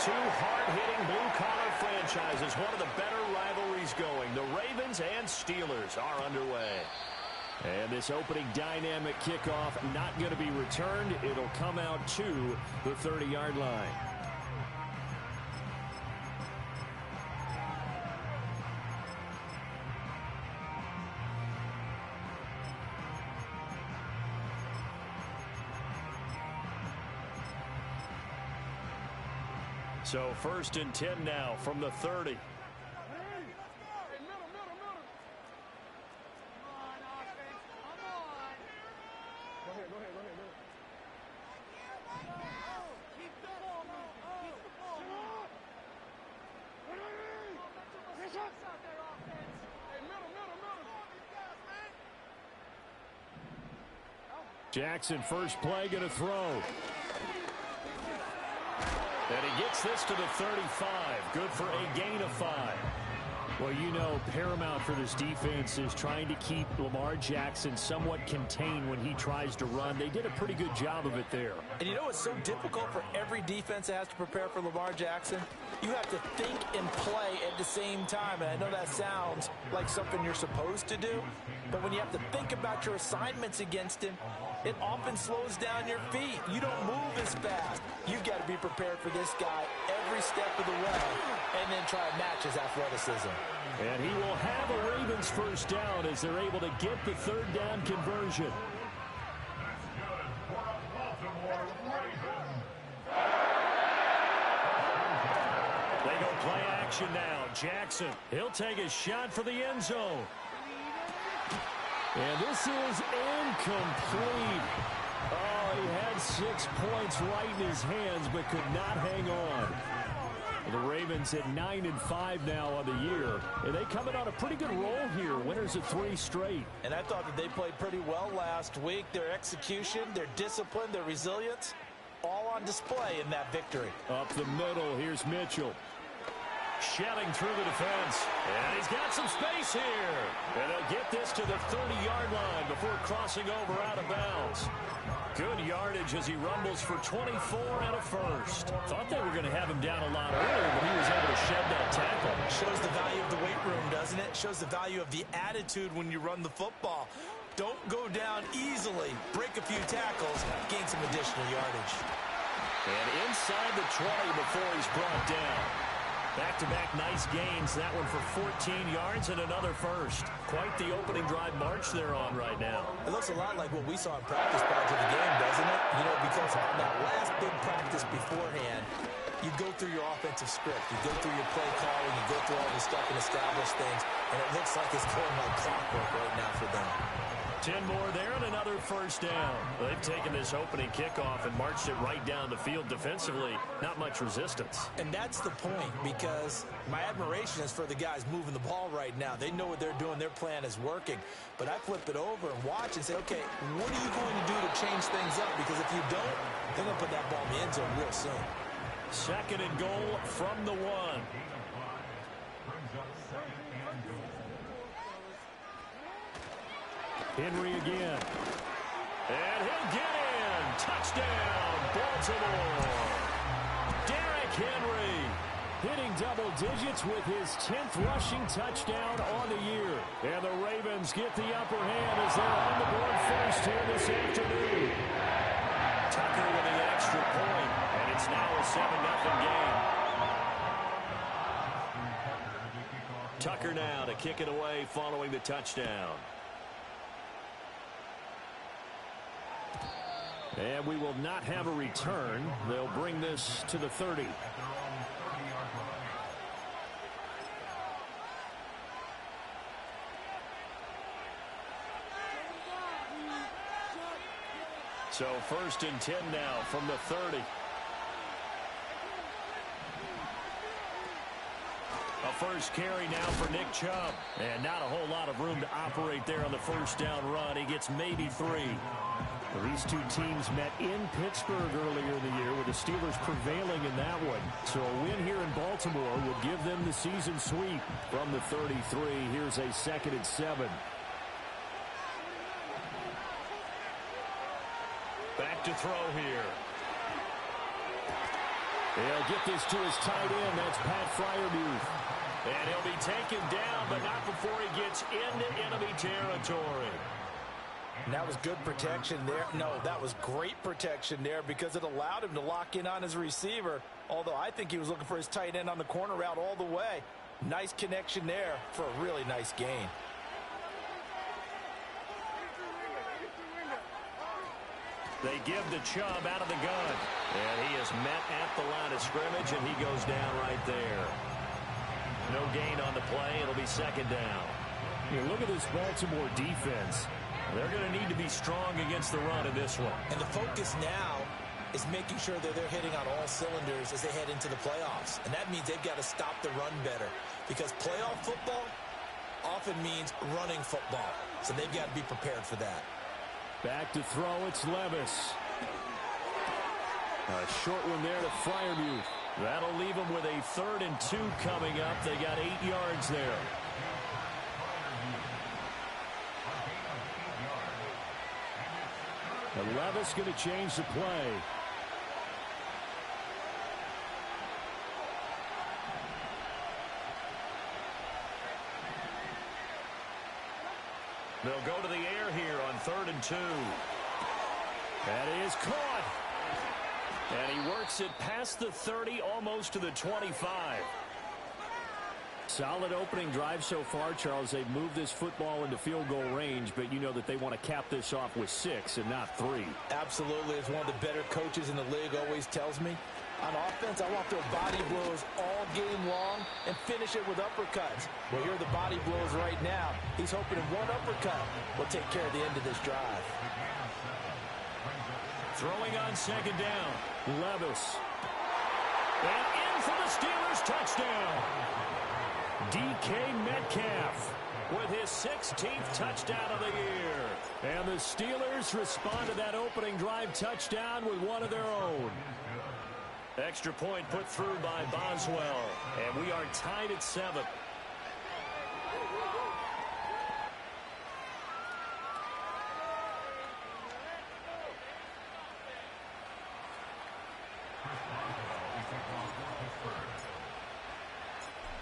Two hard-hitting blue-collar franchises, one of the better rivalries going. The Ravens and Steelers are underway. And this opening dynamic kickoff not going to be returned. It'll come out to the 30-yard line. So 1st and 10 now from the 30. Jackson, first play, going to throw. And he gets this to the 35. Good for a gain of 5. Well, you know, paramount for this defense is trying to keep Lamar Jackson somewhat contained when he tries to run. They did a pretty good job of it there. And you know it's so difficult for every defense that has to prepare for Lamar Jackson? You have to think and play at the same time. And I know that sounds like something you're supposed to do. But when you have to think about your assignments against him, it often slows down your feet. You don't move as fast. You've got to be prepared for this guy every step of the way and then try to match his athleticism. And he will have a Ravens first down as they're able to get the 3rd down conversion. They go play action now. Jackson, he'll take a shot for the end zone. And this is incomplete. Oh, he had 6 points right in his hands, but could not hang on. The Ravens at 9-5 now on the year. And they coming on a pretty good roll here. Winners of 3 straight. And I thought that they played pretty well last week. Their execution, their discipline, their resilience, all on display in that victory. Up the middle, here's Mitchell. Shelling through the defense. And he's got some space here. And they'll get this to the 30-yard line before crossing over out of bounds. Good yardage as he rumbles for 24 and a first. Thought they were going to have him down a lot earlier, but he was able to shed that tackle. Shows the value of the weight room, doesn't it? Shows the value of the attitude when you run the football. Don't go down easily. Break a few tackles, gain some additional yardage. And inside the 20 before he's brought down. Back-to-back nice gains. That one for 14 yards and another first. Quite the opening drive march they're on right now. It looks a lot like what we saw in practice prior to the game, doesn't it? You know, because on that last big practice beforehand, you go through your offensive script. You go through your play calling. You go through all the stuff and establish things. And it looks like it's going like clockwork right now for them. 10 more there and another first down. They've taken this opening kickoff and marched it right down the field defensively. Not much resistance. And that's the point, because my admiration is for the guys moving the ball right now. They know what they're doing. Their plan is working. But I flip it over and watch and say, okay, what are you going to do to change things up? Because if you don't, they're going to put that ball in the end zone real soon. 2nd and goal from the 1. Henry again. And he'll get in. Touchdown, Baltimore. Derrick Henry hitting double digits with his 10th rushing touchdown on the year. And the Ravens get the upper hand as they're on the board first here this afternoon. Tucker with an extra point, and it's now a 7-0 game. Tucker now to kick it away following the touchdown. And we will not have a return. They'll bring this to the 30. So 1st and 10 now from the 30. A first carry now for Nick Chubb. And not a whole lot of room to operate there on the first down run. He gets maybe 3. Well, these two teams met in Pittsburgh earlier in the year with the Steelers prevailing in that one. So a win here in Baltimore would give them the season sweep from the 33. Here's a 2nd and 7. Back to throw here. He'll get this to his tight end. That's Pat Freiermuth. And he'll be taken down, but not before he gets into enemy territory. And that was good protection there. No, that was great protection there because it allowed him to lock in on his receiver. Although I think he was looking for his tight end on the corner route all the way. Nice connection there for a really nice gain. They give the Chubb out of the gun. And he is met at the line of scrimmage, and he goes down right there. No gain on the play. It'll be second down. Look at this Baltimore defense. They're going to need to be strong against the run in this one. And the focus now is making sure that they're hitting on all cylinders as they head into the playoffs. And that means they've got to stop the run better. Because playoff football often means running football. So they've got to be prepared for that. Back to throw, it's Levis. A short one there to Freiermuth. That'll leave them with a 3rd and 2 coming up. They got 8 yards there. And Levis going to change the play. They'll go to the air here on 3rd and 2. That is caught. And he works it past the 30, almost to the 25. Solid opening drive so far, Charles. They've moved this football into field goal range, but you know that they want to cap this off with 6 and not 3. Absolutely. As one of the better coaches in the league always tells me, on offense, I want to throw body blows all game long and finish it with uppercuts. Well, here are the body blows right now. He's hoping in one uppercut will take care of the end of this drive. Throwing on second down, Levis. And in for the Steelers, touchdown. DK Metcalf with his 16th touchdown of the year. And the Steelers respond to that opening drive touchdown with one of their own. Extra point put through by Boswell. And we are tied at 7.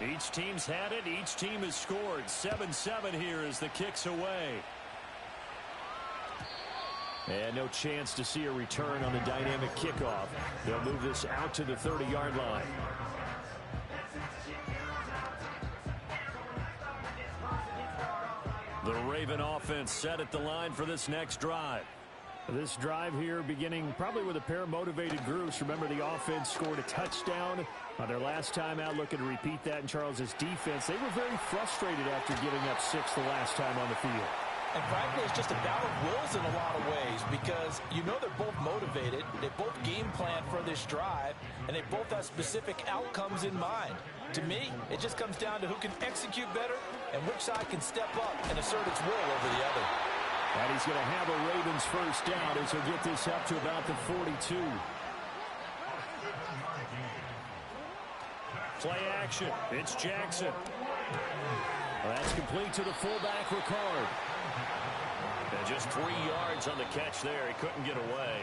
Each team's had it. Each team has scored. 7-7 here as the kick's away. And no chance to see a return on the dynamic kickoff. They'll move this out to the 30-yard line. The Raven offense set at the line for this next drive. This drive here beginning probably with a pair of motivated groups. Remember, the offense scored a touchdown on their last time out. Looking to repeat that in Charles's defense. They were very frustrated after giving up 6 the last time on the field. And frankly, it's just a battle of wills in a lot of ways because you know they're both motivated. They both game plan for this drive, and they both have specific outcomes in mind. To me, it just comes down to who can execute better and which side can step up and assert its will over the other. And he's going to have a Ravens first down as he'll get this up to about the 42. Play action. It's Jackson. Well, that's complete to the fullback, Ricard. And just 3 yards on the catch there. He couldn't get away.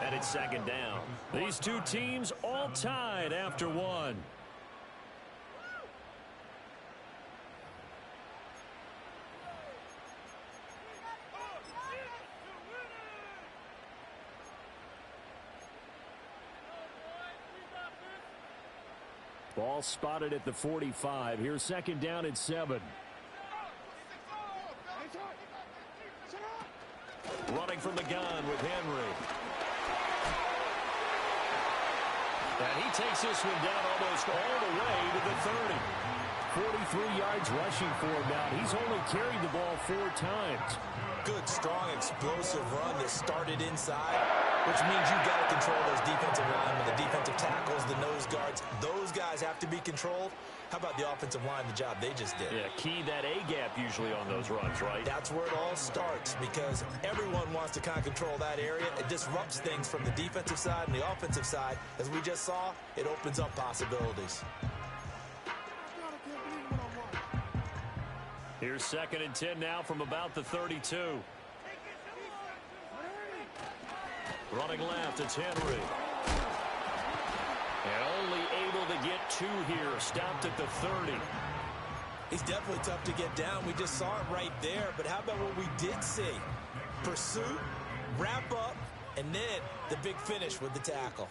And it's second down. These two teams all tied after 1. Ball spotted at the 45. Here's second down at 7. Running from the gun with Henry. And he takes this one down almost all the way to the 30. 43 yards rushing for him now. He's only carried the ball 4 times. Good, strong, explosive run that started inside, which means you've got to control those defensive linemen, the defensive tackles, the nose guards. Those guys have to be controlled. How about the offensive line, the job they just did? Yeah, key that A-gap usually on those runs, right? That's where it all starts because everyone wants to kind of control that area. It disrupts things from the defensive side and the offensive side. As we just saw, it opens up possibilities. Here's second and 10 now from about the 32. Running left, it's Henry. And only able to get 2 here. Stopped at the 30. He's definitely tough to get down. We just saw it right there. But how about what we did see? Pursuit, wrap up, and then the big finish with the tackle.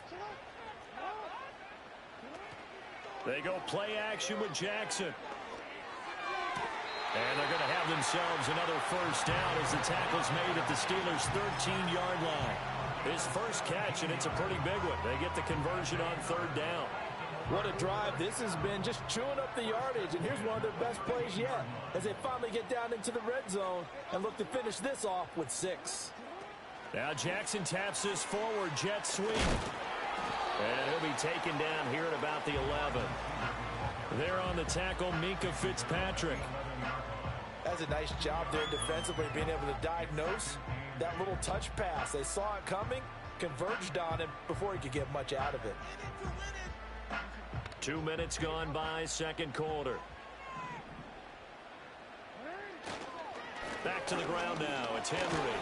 They go play action with Jackson. And they're going to have themselves another first down as the tackle's made at the Steelers' 13-yard line. His first catch, and it's a pretty big one. They get the conversion on 3rd down. What a drive this has been, just chewing up the yardage. And here's one of their best plays yet as they finally get down into the red zone and look to finish this off with 6. Now Jackson taps this forward, jet sweep. And he'll be taken down here at about the 11. There on the tackle, Minkah Fitzpatrick. That's a nice job there defensively, being able to diagnose that little touch pass. They saw it coming, converged on him before he could get much out of it. 2 minutes gone by, 2nd quarter. Back to the ground now. It's Henry.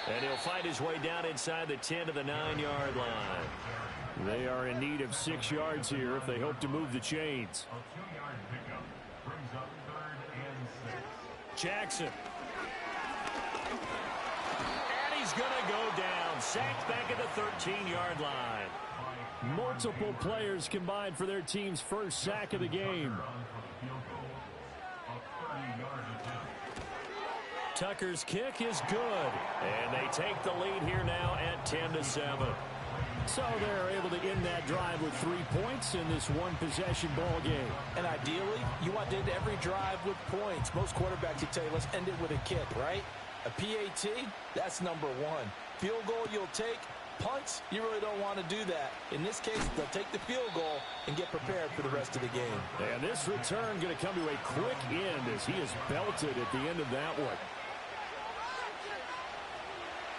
And he'll fight his way down inside the 10 to the 9-yard line. They are in need of 6 yards here if they hope to move the chains. Jackson. And he's going to go down. Sacked back at the 13-yard line. Multiple players combined for their team's first sack of the game. Tucker's kick is good. And they take the lead here now at 10-7. So they're able to end that drive with 3 points in this one-possession ball game. And ideally, you want to end every drive with points. Most quarterbacks will tell you, let's end it with a kick, right? A PAT, that's number 1. Field goal you'll take. Punts, you really don't want to do that. In this case, they'll take the field goal and get prepared for the rest of the game. And this return going to come to a quick end as he is belted at the end of that one.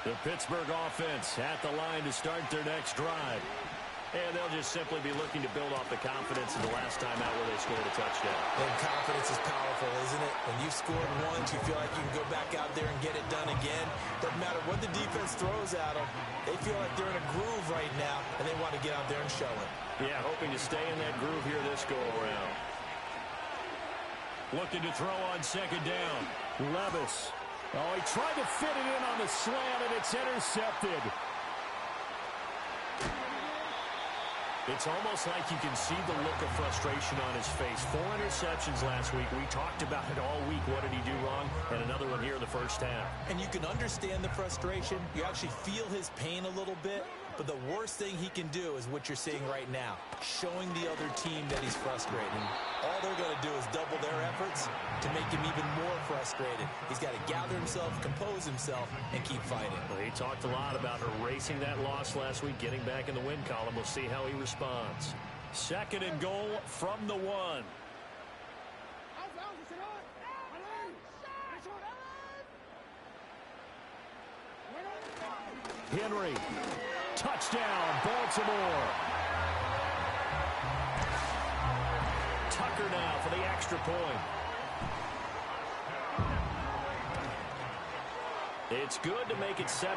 The Pittsburgh offense at the line to start their next drive. And they'll just simply be looking to build off the confidence of the last time out where they scored a touchdown. And confidence is powerful, isn't it? When you've scored once, you feel like you can go back out there and get it done again. Doesn't matter what the defense throws at them. They feel like they're in a groove right now, and they want to get out there and show it. Yeah, hoping to stay in that groove here this go-around. Looking to throw on 2nd down. Levis. Oh, he tried to fit it in on the slant, and it's intercepted. It's almost like you can see the look of frustration on his face. 4 interceptions last week. We talked about it all week. What did he do wrong? And another one here in the first half. And you can understand the frustration. You actually feel his pain a little bit. But the worst thing he can do is what you're seeing right now, showing the other team that he's frustrated. All they're going to do is double their efforts to make him even more frustrated. He's got to gather himself, compose himself, and keep fighting. Well, he talked a lot about erasing that loss last week, getting back in the win column. We'll see how he responds. 2nd and goal from the 1. Henry. Touchdown, Baltimore. Tucker now for the extra point. It's good to make it 17-7.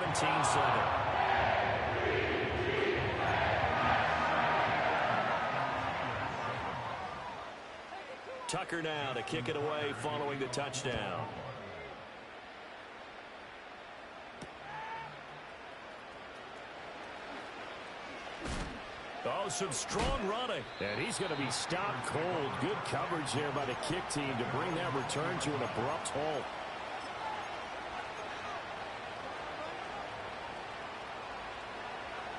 Tucker now to kick it away following the touchdown. Oh, some strong running. And he's going to be stopped cold. Good coverage there by the kick team to bring that return to an abrupt halt.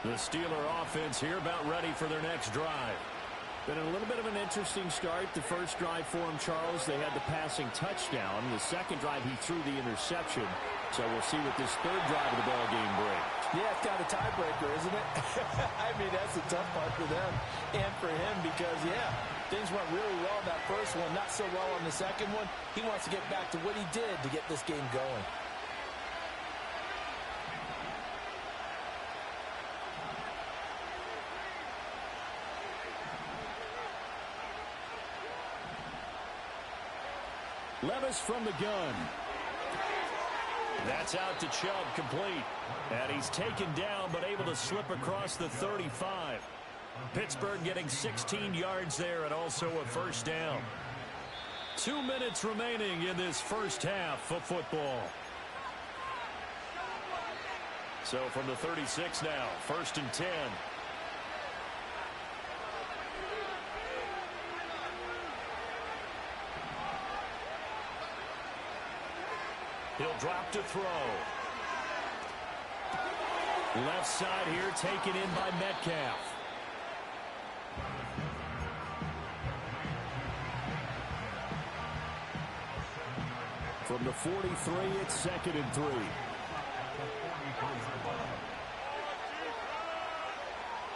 The Steeler offense here about ready for their next drive. Been a little bit of an interesting start. The first drive for him, Charles, they had the passing touchdown. The second drive, he threw the interception. So we'll see what this third drive of the ball game brings. Yeah, it's kind of a tiebreaker, isn't it? I mean, that's the tough part for them and for him because, yeah, things went really well in that first one, not so well on the second one. He wants to get back to what he did to get this game going. Levis from the gun. That's out to Chubb, complete. And he's taken down, but able to slip across the 35. Pittsburgh getting 16 yards there and also a first down. 2 minutes remaining in this first half of football. So from the 36 now, 1st and 10. He'll drop to throw. Left side here taken in by Metcalf. From the 43, it's 2nd and 3.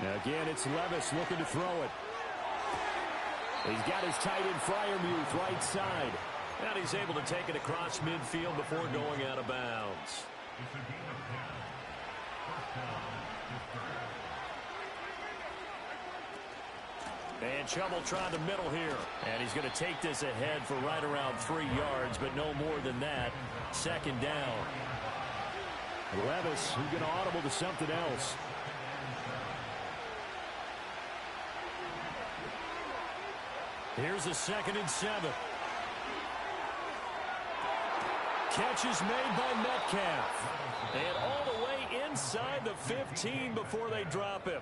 Now again, it's Levis looking to throw it. He's got his tight end Freiermuth right side. And he's able to take it across midfield before going out of bounds. And Chubb trying the middle here. And he's going to take this ahead for right around 3 yards, but no more than that. 2nd down. Levis, who's going to audible to something else. Here's a 2nd and 7. Catch is made by Metcalf. And all the way inside the 15 before they drop him.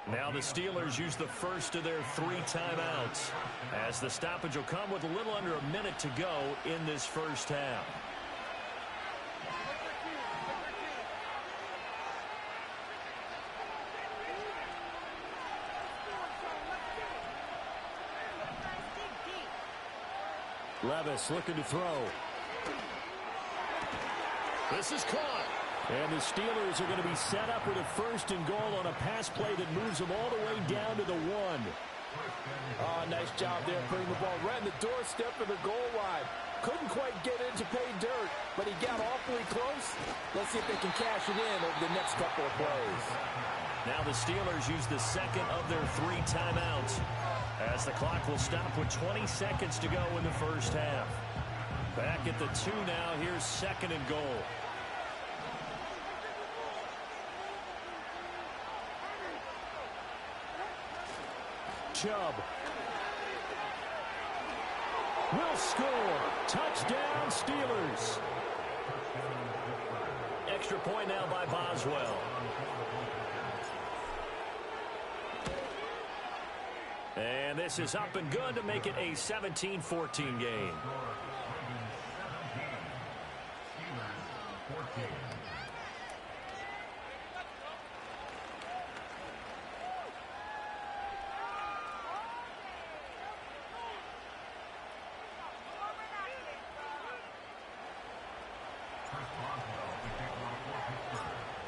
Now the Steelers use the first of their 3 timeouts, as the stoppage will come with a little under a minute to go in this first half. Levis looking to throw. This is caught. And the Steelers are going to be set up with a 1st and goal on a pass play that moves them all the way down to the 1. Oh, nice job there putting the ball right in the doorstep of the goal line. Couldn't quite get in to pay dirt, but he got awfully close. Let's see if they can cash it in over the next couple of plays. Now the Steelers use the 2nd of their 3 timeouts, as the clock will stop with 20 seconds to go in the first half. Back at the 2 now. Here's 2nd and goal. Chubb will score. Touchdown, Steelers. Extra point now by Boswell. And this is up and good to make it a 17-14 game.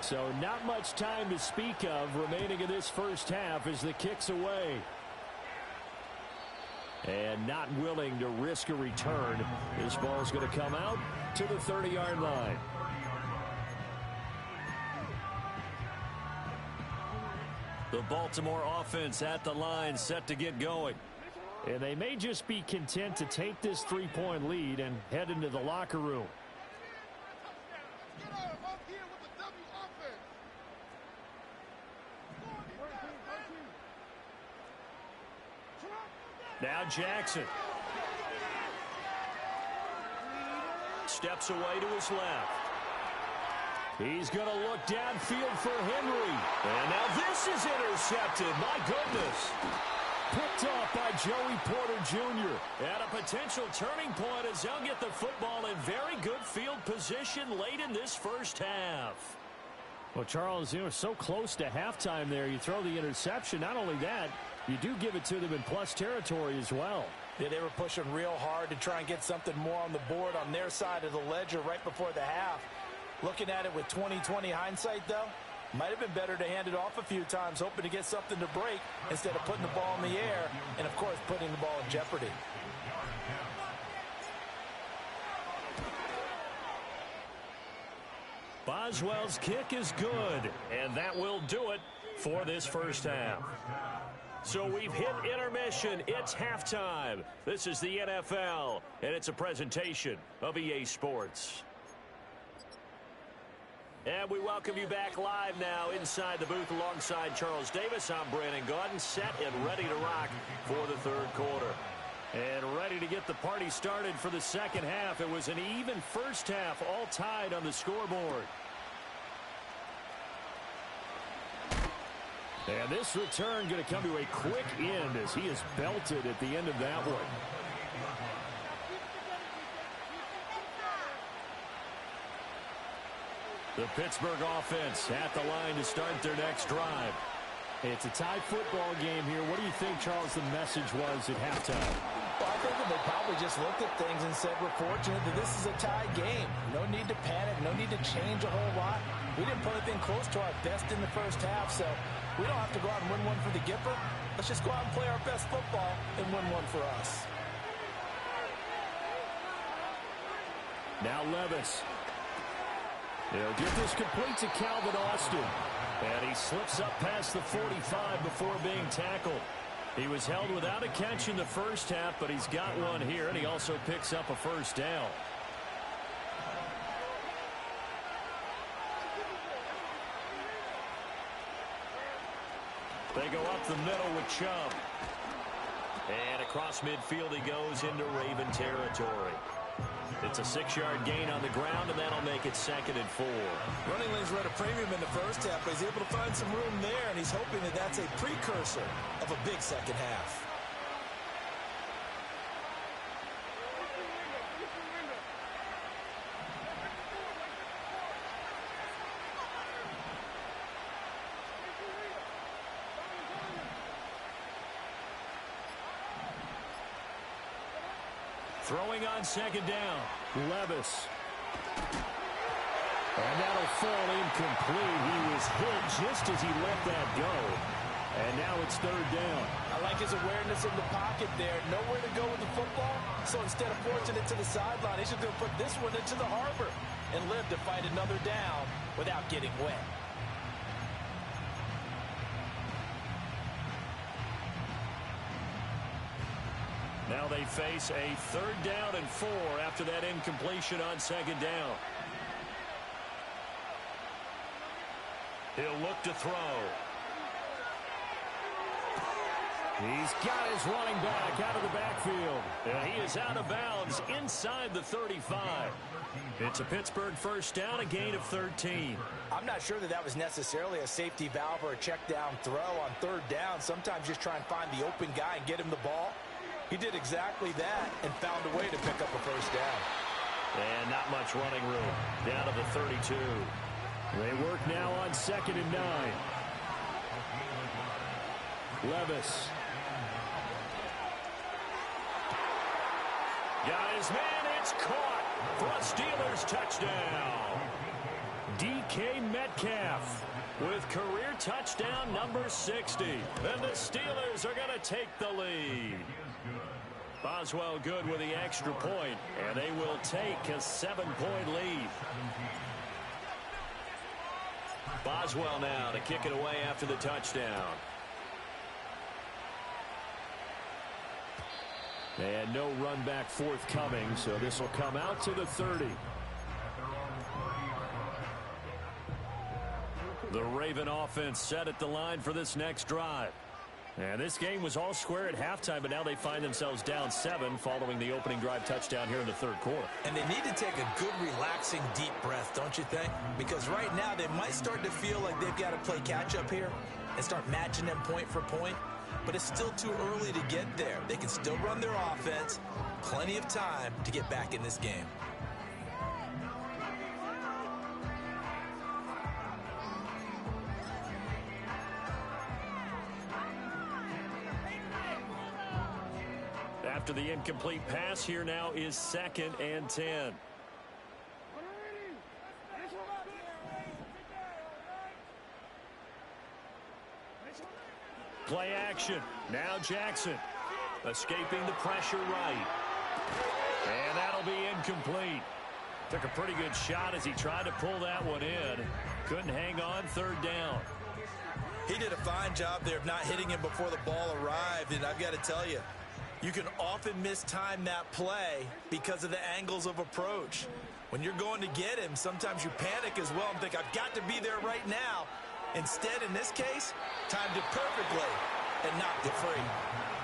So not much time to speak of remaining in this first half as the kick's away. And not willing to risk a return. This ball's going to come out to the 30-yard line. The Baltimore offense at the line, set to get going. And they may just be content to take this 3-point lead and head into the locker room. Now Jackson steps away to his left. He's going to look downfield for Henry. And now this is intercepted. My goodness. Picked off by Joey Porter Jr. At a potential turning point as they'll get the football in very good field position late in this first half. Well, Charles, so close to halftime there. You throw the interception. Not only that, you do give it to them in plus territory as well. Yeah, they were pushing real hard to try and get something more on the board on their side of the ledger right before the half. Looking at it with 20/20 hindsight, though, might have been better to hand it off a few times, hoping to get something to break instead of putting the ball in the air and, of course, putting the ball in jeopardy. Boswell's kick is good, and that will do it for this first half. So we've hit intermission. It's halftime. This is the NFL, and it's a presentation of EA Sports. And we welcome you back live now inside the booth alongside Charles Davis. I'm Brandon Gaudin, set and ready to rock for the third quarter. And ready to get the party started for the second half. It was an even first half, all tied on the scoreboard. And this return going to come to a quick end as he is belted at the end of that one. The Pittsburgh offense at the line to start their next drive. It's a tie football game here. What do you think, Charles, the message was at halftime? Well, I think that they probably just looked at things and said, we're fortunate that this is a tie game. No need to panic. No need to change a whole lot. We didn't put anything close to our best in the first half, so we don't have to go out and win one for the Gipper. Let's just go out and play our best football and win one for us. Now Levis. He'll get this complete to Calvin Austin. And he slips up past the 45 before being tackled. He was held without a catch in the first half, but he's got one here, and he also picks up a first down. They go up the middle with Chubb. And across midfield he goes into Raven territory. It's a 6-yard gain on the ground, and that'll make it 2nd and 4. Running lanes were at a premium in the first half, but he's able to find some room there, and he's hoping that that's a precursor of a big second half. Throwing on 2nd down, Levis. And that'll fall incomplete. He was hit just as he let that go. And now it's 3rd down. I like his awareness in the pocket there. Nowhere to go with the football. So instead of forcing it to the sideline, he's just going to put this one into the harbor and live to fight another down without getting wet. Now they face a 3rd down and 4 after that incompletion on 2nd down. He'll look to throw. He's got his running back out of the backfield. And he is out of bounds inside the 35. It's a Pittsburgh first down, a gain of 13. I'm not sure that that was necessarily a safety valve or a check down throw on 3rd down. Sometimes just try and find the open guy and get him the ball. He did exactly that and found a way to pick up a first down. And not much running room. Down to the 32. They work now on 2nd and 9. Levis. Got his man. It's caught for a Steelers touchdown. DK Metcalf with career touchdown number 60. And the Steelers are going to take the lead. Boswell good with the extra point, and they will take a 7-point lead. Boswell now to kick it away after the touchdown. And no run back forthcoming, so this will come out to the 30. The Raven offense set at the line for this next drive. And this game was all square at halftime, but now they find themselves down 7 following the opening drive touchdown here in the 3rd quarter. And they need to take a good, relaxing, deep breath, don't you think? Because right now they might start to feel like they've got to play catch-up here and start matching them point for point. But it's still too early to get there. They can still run their offense. Plenty of time to get back in this game. After the incomplete pass, here now is 2nd and 10. Play action. Now Jackson escaping the pressure right. And that'll be incomplete. Took a pretty good shot as he tried to pull that one in. Couldn't hang on. 3rd down. He did a fine job there of not hitting him before the ball arrived. And I've got to tell you, you can often mistime that play because of the angles of approach. When you're going to get him, sometimes you panic as well and think, I've got to be there right now. Instead, in this case, timed it perfectly and knocked it free.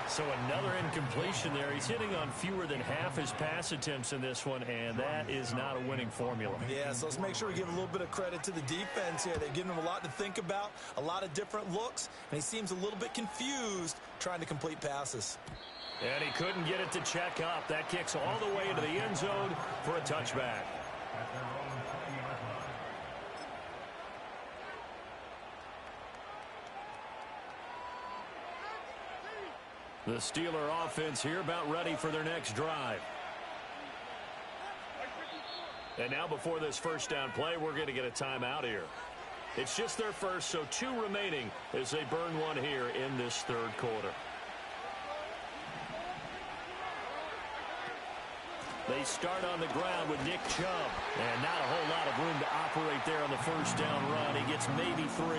So another incompletion there. He's hitting on fewer than half his pass attempts in this one, and that is not a winning formula. Yeah, so let's make sure we give a little bit of credit to the defense here. They're giving him a lot to think about, a lot of different looks, and he seems a little bit confused trying to complete passes. And he couldn't get it to check up. That kicks all the way into the end zone for a touchback. The Steeler offense here about ready for their next drive. And now before this first down play, we're going to get a timeout here. It's just their first, so 2 remaining as they burn one here in this third quarter. They start on the ground with Nick Chubb. And not a whole lot of room to operate there on the first down run. He gets maybe 3.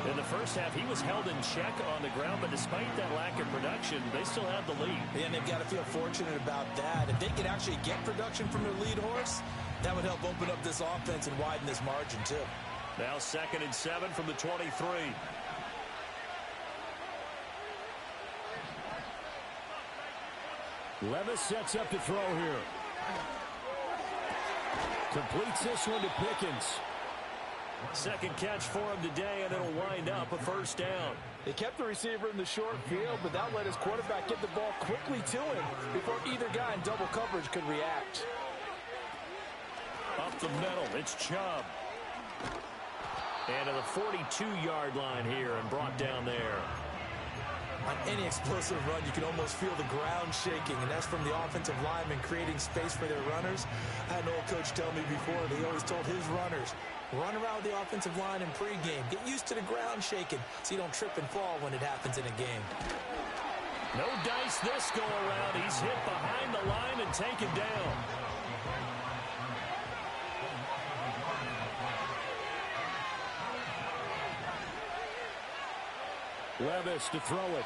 In the first half, he was held in check on the ground, but despite that lack of production, they still have the lead. And they've got to feel fortunate about that. If they could actually get production from their lead horse, that would help open up this offense and widen this margin, too. Now 2nd and 7 from the 23. Levis sets up to throw here. Completes this one to Pickens. Second catch for him today, and it'll wind up a first down. They kept the receiver in the short field, but that let his quarterback get the ball quickly to him before either guy in double coverage could react. Up the middle, it's Chubb. And to the 42-yard line here and brought down there. On any explosive run, you can almost feel the ground shaking, and that's from the offensive linemen creating space for their runners. I had an old coach tell me before, they always told his runners, run around the offensive line in pregame. Get used to the ground shaking so you don't trip and fall when it happens in a game. No dice this go around. He's hit behind the line and taken down. Levis to throw it.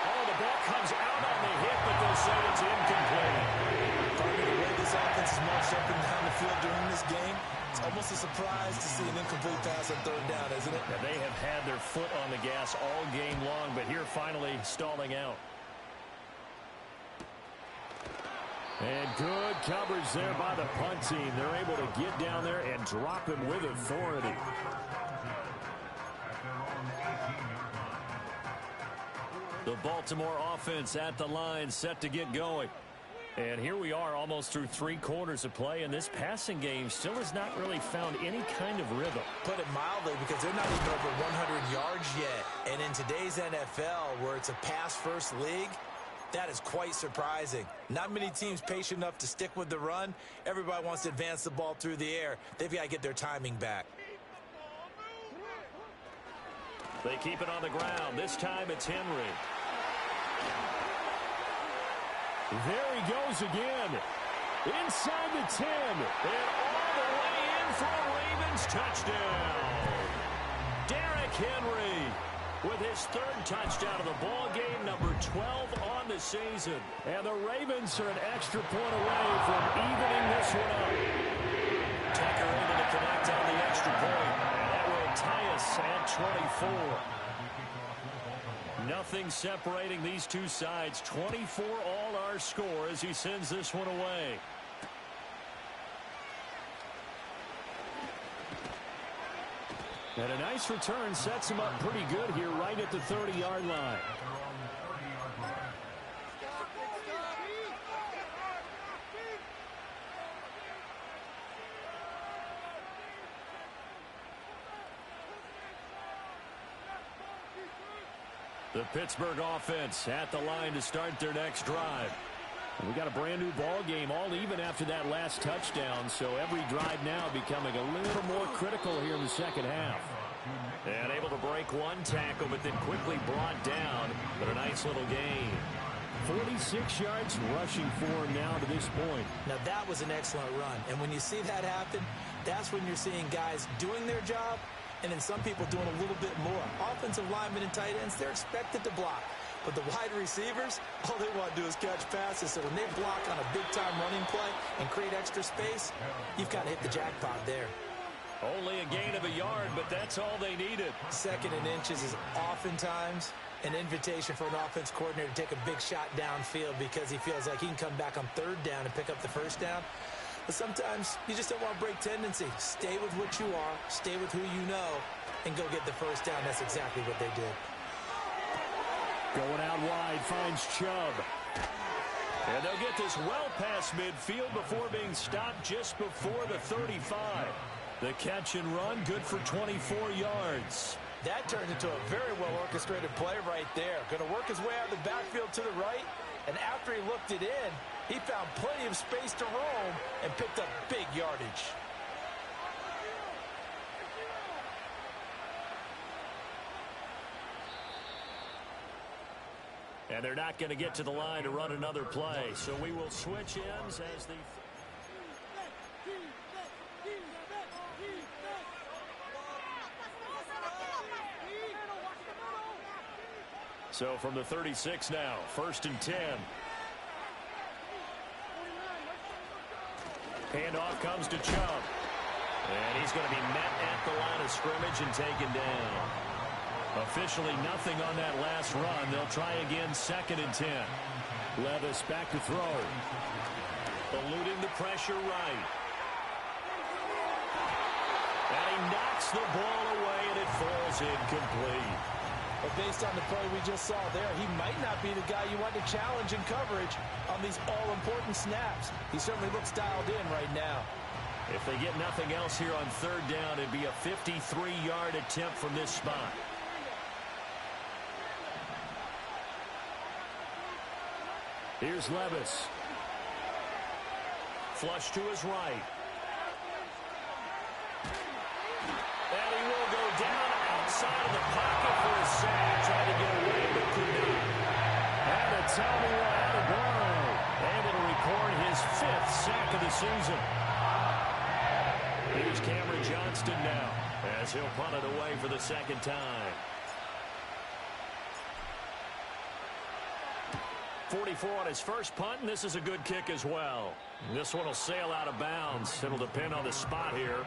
Oh, the ball comes out on the hit, but they'll say it's incomplete. Probably the way this offense is marched up and down the field during this game, it's almost a surprise to see an incomplete pass on third down, isn't it? Yeah, they have had their foot on the gas all game long, but here finally stalling out. And good coverage there by the punt team. They're able to get down there and drop him with authority. The Baltimore offense at the line, set to get going. And here we are almost through 3 quarters of play, and this passing game still has not really found any kind of rhythm. Put it mildly, because they're not even over 100 yards yet. And in today's NFL, where it's a pass-first league, that is quite surprising. Not many teams patient enough to stick with the run. Everybody wants to advance the ball through the air. They've got to get their timing back. They keep it on the ground. This time it's Henry. There he goes again. Inside the 10. And all the way in for a Ravens touchdown. Derrick Henry with his 3rd touchdown of the ball game, number 12 on the season. And the Ravens are an extra point away from evening this one up. Tucker able to connect on the extra point. And that will tie us at 24. Nothing separating these two sides. 24 all our score as he sends this one away. And a nice return sets him up pretty good here right at the 30-yard line. The Pittsburgh offense at the line to start their next drive. And we got a brand new ball game, all even after that last touchdown, so every drive now becoming a little more critical here in the second half. And able to break one tackle, but then quickly brought down, but a nice little gain. 46 yards rushing for him now to this point. Now that was an excellent run, and when you see that happen, that's when you're seeing guys doing their job, and then some people doing a little bit more. Offensive linemen and tight ends, they're expected to block. But the wide receivers, all they want to do is catch passes. So when they block on a big-time running play and create extra space, you've got to hit the jackpot there. Only a gain of a yard, but that's all they needed. Second and inches is oftentimes an invitation for an offense coordinator to take a big shot downfield because he feels like he can come back on third down and pick up the first down. But sometimes you just don't want to break tendency. Stay with what you are, stay with who you know, and go get the first down. That's exactly what they did. Going out wide, finds Chubb. And they'll get this well past midfield before being stopped just before the 35. The catch and run, good for 24 yards. That turned into a very well-orchestrated play right there. Going to work his way out of the backfield to the right, and after he looked it in, he found plenty of space to roam and picked up big yardage. And they're not going to get to the line to run another play, so we will switch ends as the... So from the 36 now, 1st and 10. Handoff comes to Chubb. And he's going to be met at the line of scrimmage and taken down. Officially nothing on that last run. They'll try again 2nd and 10. Levis back to throw. Eluding the pressure right. And he knocks the ball away and it falls incomplete. But based on the play we just saw there, he might not be the guy you want to challenge in coverage on these all-important snaps. He certainly looks dialed in right now. If they get nothing else here on 3rd down, it'd be a 53-yard attempt from this spot. Here's Levis. Flush to his right. And he will go down outside of the pocket for a sack. Trying to get away, but could not. And a Tommy Attaboy able to record his 5th sack of the season. Here's Cameron Johnston now as he'll punt it away for the 2nd time. 44 on his first punt, and this is a good kick as well. This one will sail out of bounds. It'll depend on the spot here.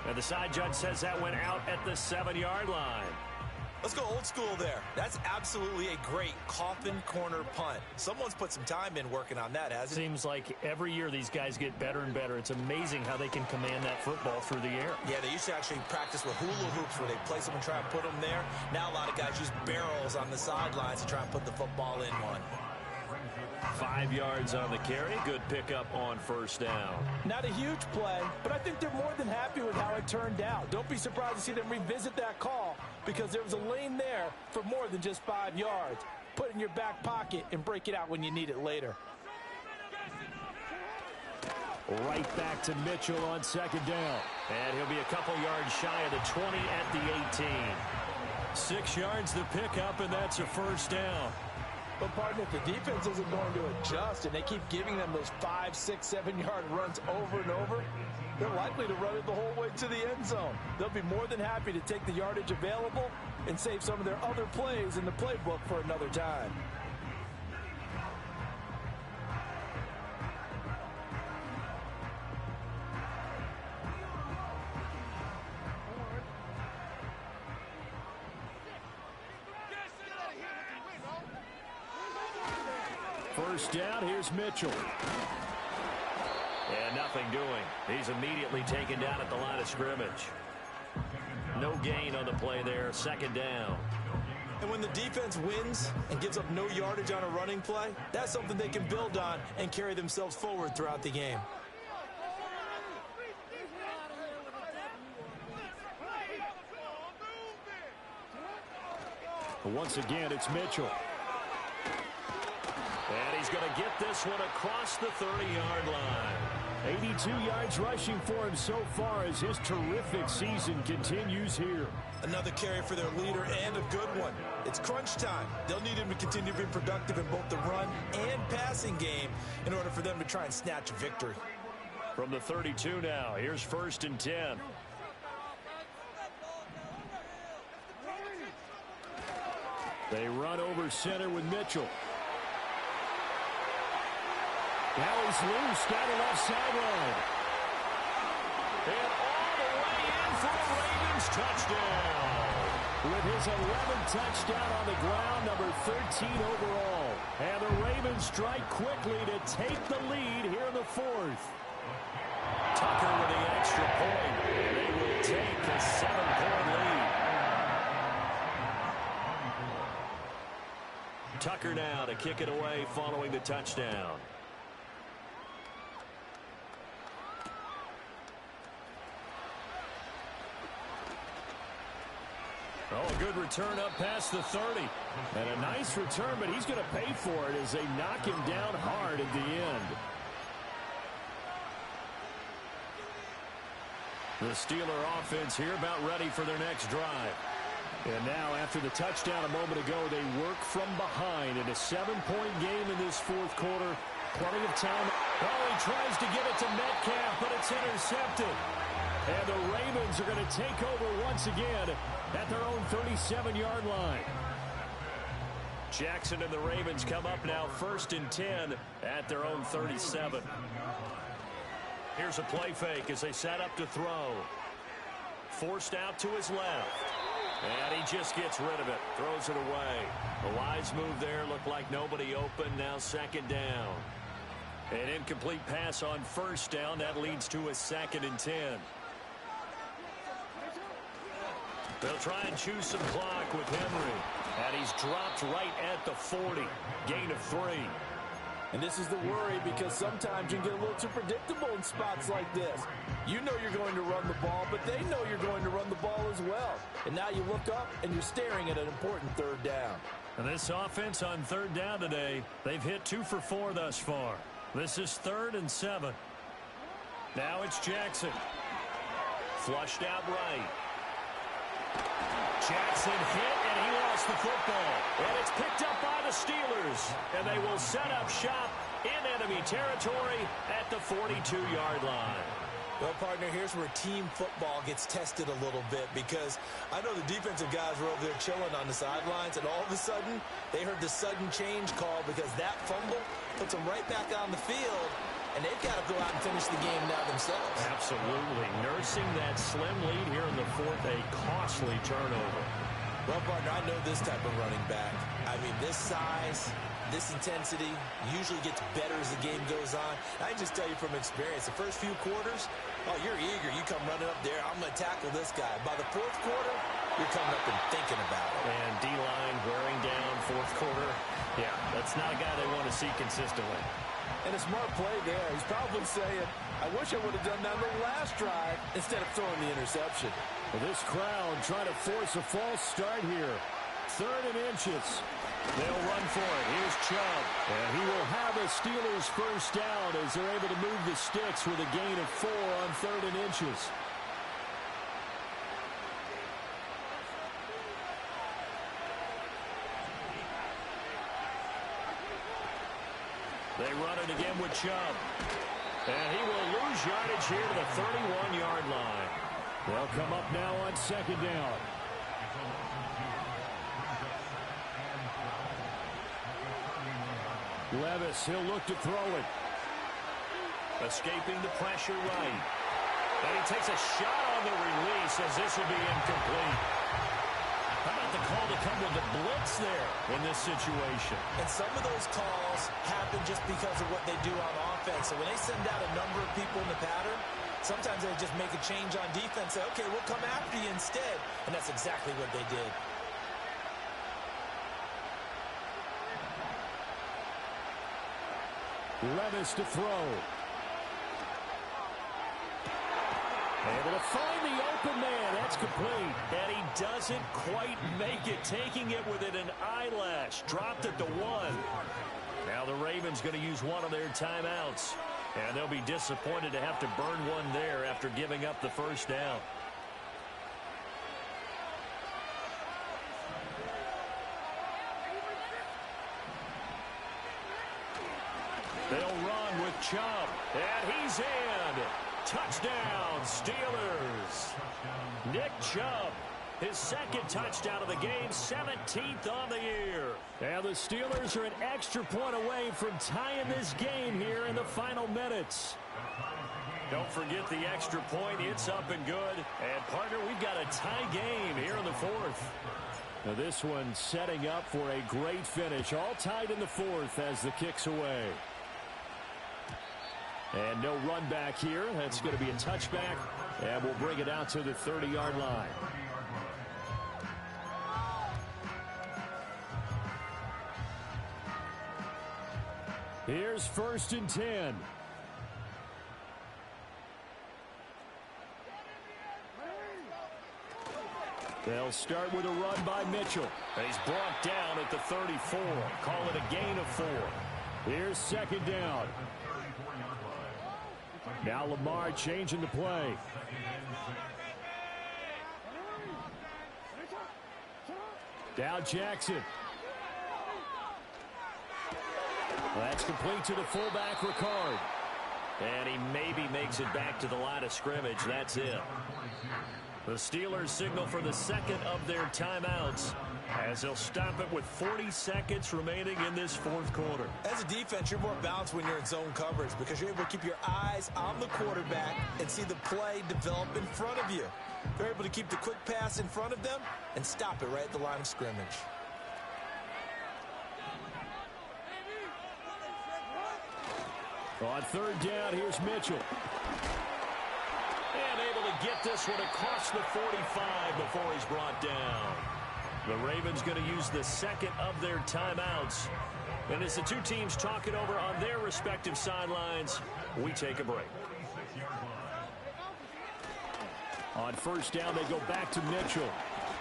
And the side judge says that went out at the 7-yard line. Let's go old school there. That's absolutely a great coffin corner punt. Someone's put some time in working on that, hasn't it? Seems like every year these guys get better and better. It's amazing how they can command that football through the air. Yeah, they used to actually practice with hula hoops where they place them and try and put them there. Now a lot of guys use barrels on the sidelines to try and put the football in one. 5 yards on the carry. Good pickup on 1st down. Not a huge play, but I think they're more than happy with how it turned out. Don't be surprised to see them revisit that call because there was a lane there for more than just 5 yards. Put it in your back pocket and break it out when you need it later. Right back to Mitchell on 2nd down. And he'll be a couple yards shy of the 20 at the 18. 6 yards the pickup, and that's a 1st down. But, partner, if the defense isn't going to adjust and they keep giving them those 5, 6, 7-yard runs over and over, they're likely to run it the whole way to the end zone. They'll be more than happy to take the yardage available and save some of their other plays in the playbook for another time. First down, here's Mitchell. And nothing doing. He's immediately taken down at the line of scrimmage. No gain on the play there, 2nd down. And when the defense wins and gives up no yardage on a running play, that's something they can build on and carry themselves forward throughout the game. Once again, it's Mitchell. And he's going to get this one across the 30-yard line. 82 yards rushing for him so far as his terrific season continues here. Another carry for their leader and a good one. It's crunch time. They'll need him to continue to be productive in both the run and passing game in order for them to try and snatch a victory. From the 32 now, here's 1st and 10. They run over center with Mitchell. Now he's loose down the left sideline. And all the way in for a Ravens touchdown. With his 11th touchdown on the ground, number 13 overall. And the Ravens strike quickly to take the lead here in the fourth. Tucker with the extra point. And they will take a 7-point lead. Tucker now to kick it away following the touchdown. Oh, a good return up past the 30. And a nice return, but he's going to pay for it as they knock him down hard at the end. The Steeler offense here about ready for their next drive. And now, after the touchdown a moment ago, they work from behind in a 7-point game in this fourth quarter. Plenty of time. Oh, he tries to give it to Metcalf, but it's intercepted. And the Ravens are going to take over once again at their own 37-yard line. Jackson and the Ravens come up now 1st and 10 at their own 37. Here's a play fake as they set up to throw. Forced out to his left. And he just gets rid of it. Throws it away. A wise move there. Looked like nobody open. Now 2nd down. An incomplete pass on 1st down. That leads to a 2nd and 10. They'll try and choose some clock with Henry. And he's dropped right at the 40. Gain of 3. And this is the worry because sometimes you can get a little too predictable in spots like this. You know you're going to run the ball, but they know you're going to run the ball as well. And now you look up and you're staring at an important 3rd down. And this offense on 3rd down today, they've hit 2 for 4 thus far. This is 3rd and 7. Now it's Jackson. Flushed out right. Jackson hit, and he lost the football. And it's picked up by the Steelers. And they will set up shop in enemy territory at the 42-yard line. Well, partner, here's where team football gets tested a little bit because I know the defensive guys were over there chilling on the sidelines, and all of a sudden, they heard the sudden change call because that fumble puts them right back on the field, and they've got to go out and finish the game now themselves. Absolutely. Nursing that slim lead here in the fourth, a costly turnover. Well, partner, I know this type of running back. I mean, this size, this intensity usually gets better as the game goes on. I can just tell you from experience, the first few quarters, oh, you're eager. You come running up there, I'm going to tackle this guy. By the 4th quarter, you're coming up and thinking about it. And D-line wearing down 4th quarter. Yeah, that's not a guy they want to see consistently. And a smart play there. He's probably saying, I wish I would have done that on the last drive instead of throwing the interception. Well, this crowd trying to force a false start here. 3rd and inches. They'll run for it. Here's Chubb. And he will have a Steelers first down as they're able to move the sticks with a gain of 4 on 3rd and inches. They run it again with Chubb. And he will lose yardage here to the 31-yard line. They'll come up now on 2nd down. Levis, he'll look to throw it. Escaping the pressure right. And he takes a shot on the release as this will be incomplete. How about the call to come with the blitz there in this situation? And some of those calls happen just because of what they do on offense. So when they send out a number of people in the pattern, sometimes they just make a change on defense. Say, okay, we'll come after you instead. And that's exactly what they did. Levis to throw. Able to find the open man. That's complete. And he doesn't quite make it. Taking it within an eyelash. Dropped at the 1. Now the Ravens going to use one of their timeouts. And they'll be disappointed to have to burn one there after giving up the first down. They'll run with Chubb. And he's in. Touchdown, Steelers. Nick Chubb, His second touchdown of the game, 17th on the year. And the Steelers are an extra point away from tying this game here in the final minutes. Don't forget the extra point. It's up and good. And, partner, we've got a tie game here in the fourth. Now this one setting up for a great finish. All tied in the fourth as the kick's away. And no run back here. That's going to be a touchback. And we'll bring it out to the 30-yard line. Here's 1st and 10. They'll start with a run by Mitchell. And he's brought down at the 34. Call it a gain of 4. Here's 2nd down. Now Lamar changing the play. Now Jackson. Well, that's complete to the fullback, Ricard. And he maybe makes it back to the line of scrimmage. That's it. The Steelers signal for the second of their timeouts as they'll stop it with 40 seconds remaining in this fourth quarter. As a defense, you're more balanced when you're in zone coverage because you're able to keep your eyes on the quarterback and see the play develop in front of you. They're able to keep the quick pass in front of them and stop it right at the line of scrimmage. On 3rd down, here's Mitchell. And able to get this one across the 45 before he's brought down. The Ravens going to use the second of their timeouts. And as the two teams talk it over on their respective sidelines, we take a break. On 1st down, they go back to Mitchell.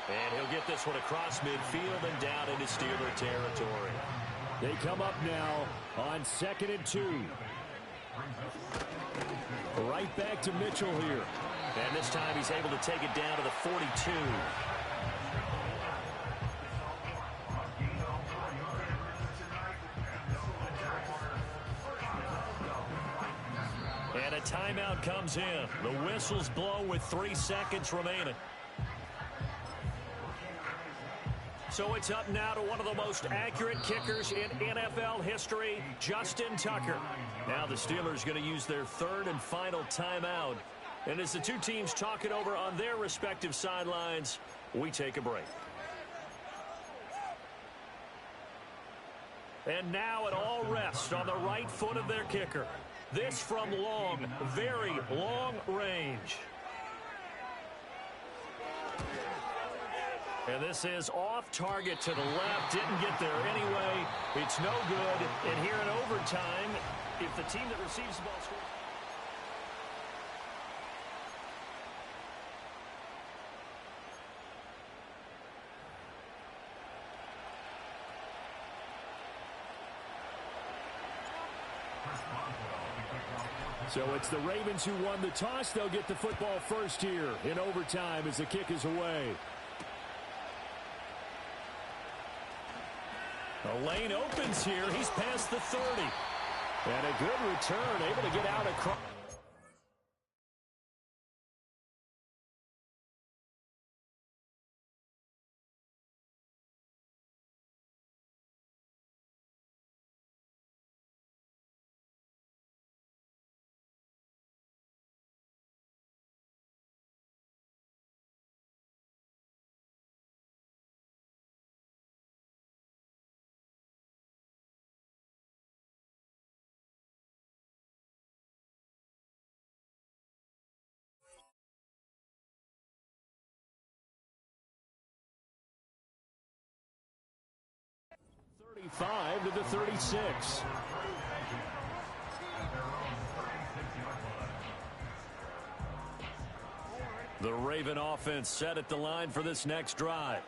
And he'll get this one across midfield and down into Steeler territory. They come up now on 2nd and 2. Right back to Mitchell here. And this time he's able to take it down to the 42. And a timeout comes in. The whistles blow with 3 seconds remaining. So it's up now to one of the most accurate kickers in NFL history, Justin Tucker. Now the Steelers going to use their 3rd and final timeout. And as the two teams talk it over on their respective sidelines, we take a break. And now it all rests on the right foot of their kicker. This from long, very long range. And this is off target to the left. Didn't get there anyway. It's no good. And here in overtime, if the team that receives the ball scores. So it's the Ravens who won the toss. They'll get the football first here in overtime as the kick is away. The lane opens here. He's past the 30. And a good return, able to get out across. To the 36. The Raven offense set at the line for this next drive.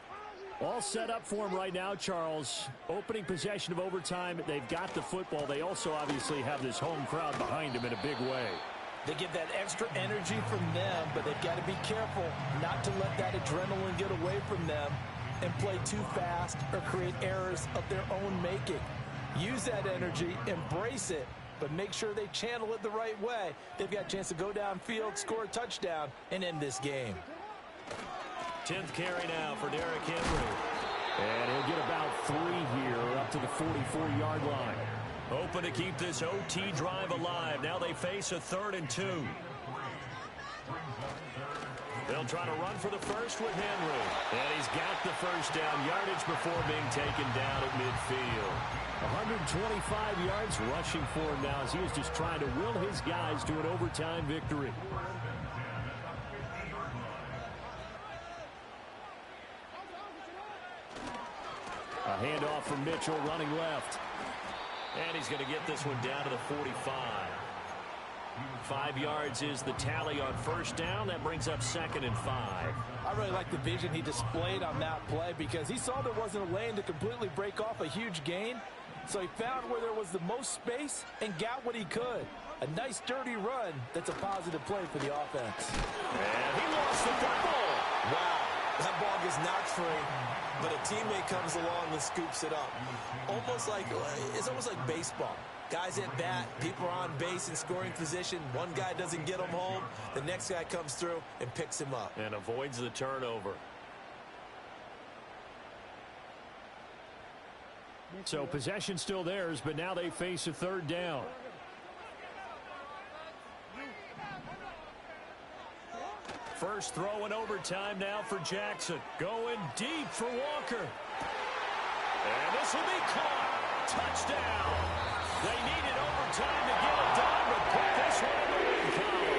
All set up for them right now, Charles. Opening possession of overtime. They've got the football. They also obviously have this home crowd behind them in a big way. They get that extra energy from them, but they've got to be careful not to let that adrenaline get away from them and play too fast or create errors of their own making. Use that energy, embrace it, but make sure they channel it the right way. They've got a chance to go downfield, score a touchdown, and end this game. 10th carry now for Derrick Henry. And he'll get about 3 here up to the 44-yard line. Hoping to keep this OT drive alive. Now they face a 3rd and 2. They'll try to run for the first with Henry. And he's got the first down yardage before being taken down at midfield. 125 yards rushing for him now as he is just trying to will his guys to an overtime victory. A handoff from Mitchell running left. And he's going to get this one down to the 45. 5 yards is the tally on first down. That brings up 2nd and 5. I really like the vision he displayed on that play because he saw there wasn't a lane to completely break off a huge gain. So he found where there was the most space and got what he could. A nice dirty run that's a positive play for the offense. And he lost the football. Wow, that ball gets knocked free, but a teammate comes along and scoops it up. It's almost like baseball. Guys at bat, people are on base in scoring position. One guy doesn't get him home. The next guy comes through and picks him up. And avoids the turnover. So possession still theirs, but now they face a 3rd down. First throw in overtime now for Jackson. Going deep for Walker. And this will be caught. Touchdown. They needed overtime to get it done, but put this one in the win column.